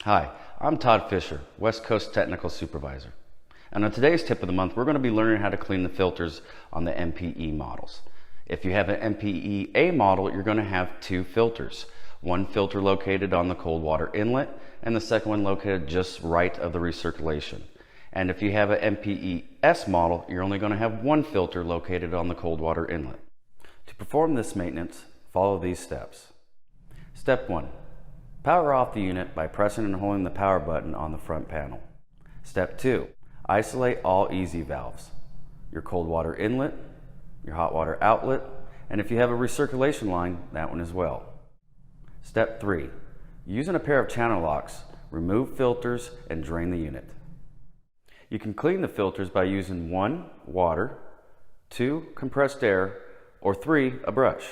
Hi, I'm Todd Fisher, West Coast Technical Supervisor. And on today's tip of the month, we're going to be learning how to clean the filters on the MPE models. If you have an MPE-A model, you're going to have two filters. One filter located on the cold water inlet, and the second one located just right of the recirculation. And if you have an MPE-S model, you're only going to have one filter located on the cold water inlet. To perform this maintenance, follow these steps. Step 1. Power off the unit by pressing and holding the power button on the front panel. Step 2. Isolate all easy valves, your cold water inlet, your hot water outlet, and if you have a recirculation line, that one as well. Step 3. Using a pair of channel locks, remove filters and drain the unit. You can clean the filters by using 1. Water, 2. Compressed air, or 3. A brush.